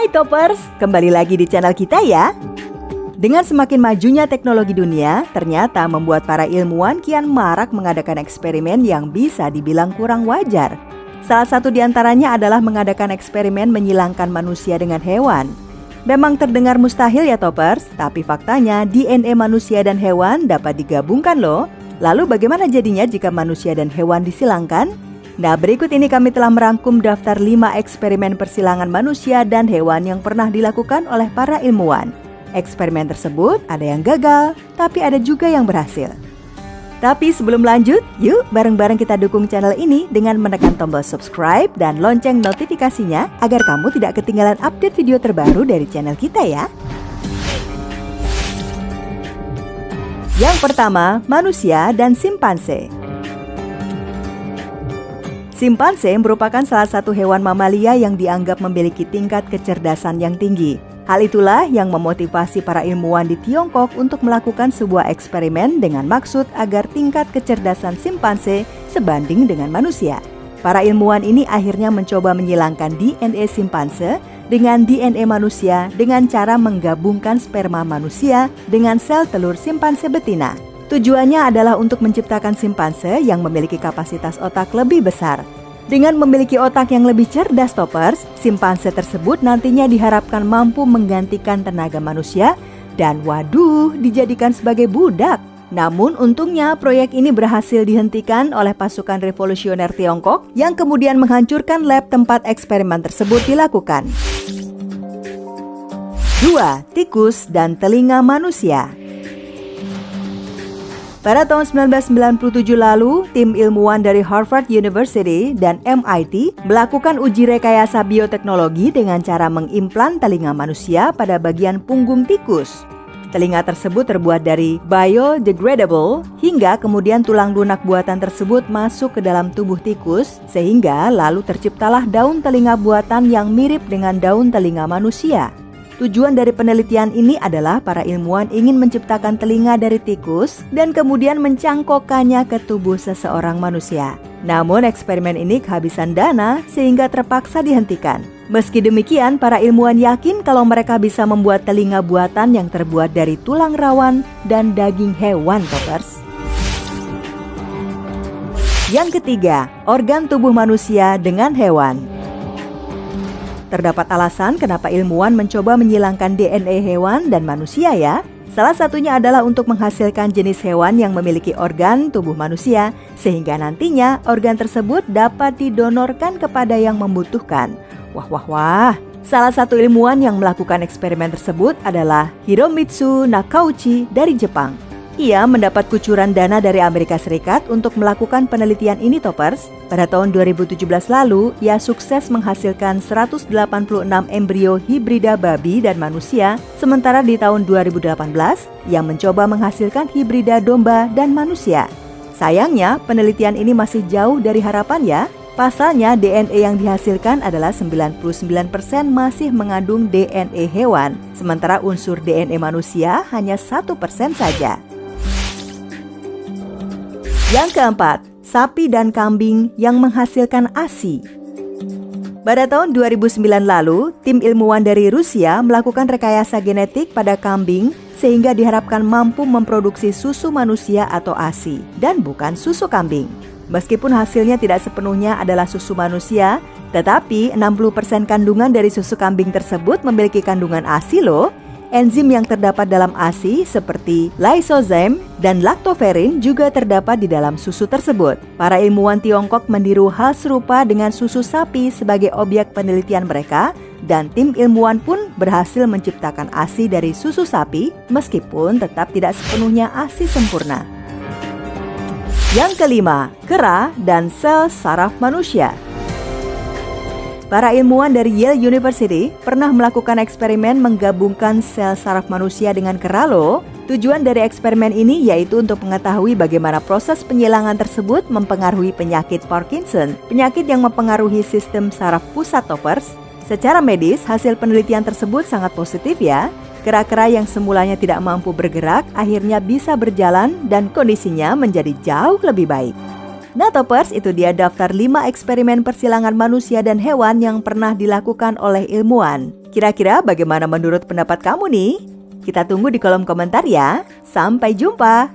Hai Toppers, kembali lagi di channel kita ya. Dengan semakin majunya teknologi dunia, ternyata membuat para ilmuwan kian marak mengadakan eksperimen yang bisa dibilang kurang wajar. Salah satu di antaranya adalah mengadakan eksperimen menyilangkan manusia dengan hewan. Memang terdengar mustahil ya Toppers, tapi faktanya DNA manusia dan hewan dapat digabungkan loh. Lalu bagaimana jadinya jika manusia dan hewan disilangkan? Nah, berikut ini kami telah merangkum daftar 5 eksperimen persilangan manusia dan hewan yang pernah dilakukan oleh para ilmuwan. Eksperimen tersebut ada yang gagal, tapi ada juga yang berhasil. Tapi sebelum lanjut, yuk bareng-bareng kita dukung channel ini dengan menekan tombol subscribe dan lonceng notifikasinya agar kamu tidak ketinggalan update video terbaru dari channel kita ya. Yang pertama, manusia dan simpanse. Simpanse merupakan salah satu hewan mamalia yang dianggap memiliki tingkat kecerdasan yang tinggi. Hal itulah yang memotivasi para ilmuwan di Tiongkok untuk melakukan sebuah eksperimen dengan maksud agar tingkat kecerdasan simpanse sebanding dengan manusia. Para ilmuwan ini akhirnya mencoba menyilangkan DNA simpanse dengan DNA manusia dengan cara menggabungkan sperma manusia dengan sel telur simpanse betina. Tujuannya adalah untuk menciptakan simpanse yang memiliki kapasitas otak lebih besar. Dengan memiliki otak yang lebih cerdas Toppers, simpanse tersebut nantinya diharapkan mampu menggantikan tenaga manusia dan waduh, dijadikan sebagai budak. Namun untungnya proyek ini berhasil dihentikan oleh pasukan revolusioner Tiongkok yang kemudian menghancurkan lab tempat eksperimen tersebut dilakukan. 2. Tikus dan telinga manusia. Pada tahun 1997 lalu, tim ilmuwan dari Harvard University dan MIT melakukan uji rekayasa bioteknologi dengan cara mengimplan telinga manusia pada bagian punggung tikus. Telinga tersebut terbuat dari biodegradable hingga kemudian tulang lunak buatan tersebut masuk ke dalam tubuh tikus sehingga lalu terciptalah daun telinga buatan yang mirip dengan daun telinga manusia. Tujuan dari penelitian ini adalah para ilmuwan ingin menciptakan telinga dari tikus dan kemudian mencangkokkannya ke tubuh seseorang manusia. Namun eksperimen ini kehabisan dana sehingga terpaksa dihentikan. Meski demikian, para ilmuwan yakin kalau mereka bisa membuat telinga buatan yang terbuat dari tulang rawan dan daging hewan Toppers. Yang ketiga, organ tubuh manusia dengan hewan. Terdapat alasan kenapa ilmuwan mencoba menyilangkan DNA hewan dan manusia ya. Salah satunya adalah untuk menghasilkan jenis hewan yang memiliki organ tubuh manusia, sehingga nantinya organ tersebut dapat didonorkan kepada yang membutuhkan. Wah. Salah satu ilmuwan yang melakukan eksperimen tersebut adalah Hiromitsu Nakauchi dari Jepang. Ia mendapat kucuran dana dari Amerika Serikat untuk melakukan penelitian ini Toppers. Pada tahun 2017 lalu, ia sukses menghasilkan 186 embrio hibrida babi dan manusia, sementara di tahun 2018, ia mencoba menghasilkan hibrida domba dan manusia. Sayangnya, penelitian ini masih jauh dari harapan ya. Pasalnya, DNA yang dihasilkan adalah 99% masih mengandung DNA hewan, sementara unsur DNA manusia hanya 1% saja. Yang keempat, sapi dan kambing yang menghasilkan ASI. Pada tahun 2009 lalu, tim ilmuwan dari Rusia melakukan rekayasa genetik pada kambing sehingga diharapkan mampu memproduksi susu manusia atau ASI dan bukan susu kambing. Meskipun hasilnya tidak sepenuhnya adalah susu manusia, tetapi 60% kandungan dari susu kambing tersebut memiliki kandungan ASI loh. Enzim yang terdapat dalam ASI seperti lysosome dan lactoferrin juga terdapat di dalam susu tersebut. Para ilmuwan Tiongkok meniru hal serupa dengan susu sapi sebagai objek penelitian mereka dan tim ilmuwan pun berhasil menciptakan ASI dari susu sapi meskipun tetap tidak sepenuhnya ASI sempurna. Yang kelima, kera dan sel saraf manusia. Para ilmuwan dari Yale University pernah melakukan eksperimen menggabungkan sel saraf manusia dengan kera loh. Tujuan dari eksperimen ini yaitu untuk mengetahui bagaimana proses penyilangan tersebut mempengaruhi penyakit Parkinson, penyakit yang mempengaruhi sistem saraf pusat Toppers. Secara medis, hasil penelitian tersebut sangat positif ya. Kera-kera yang semulanya tidak mampu bergerak akhirnya bisa berjalan dan kondisinya menjadi jauh lebih baik. Nah Toppers, itu dia daftar 5 eksperimen persilangan manusia dan hewan yang pernah dilakukan oleh ilmuwan. Kira-kira bagaimana menurut pendapat kamu nih? Kita tunggu di kolom komentar ya. Sampai jumpa!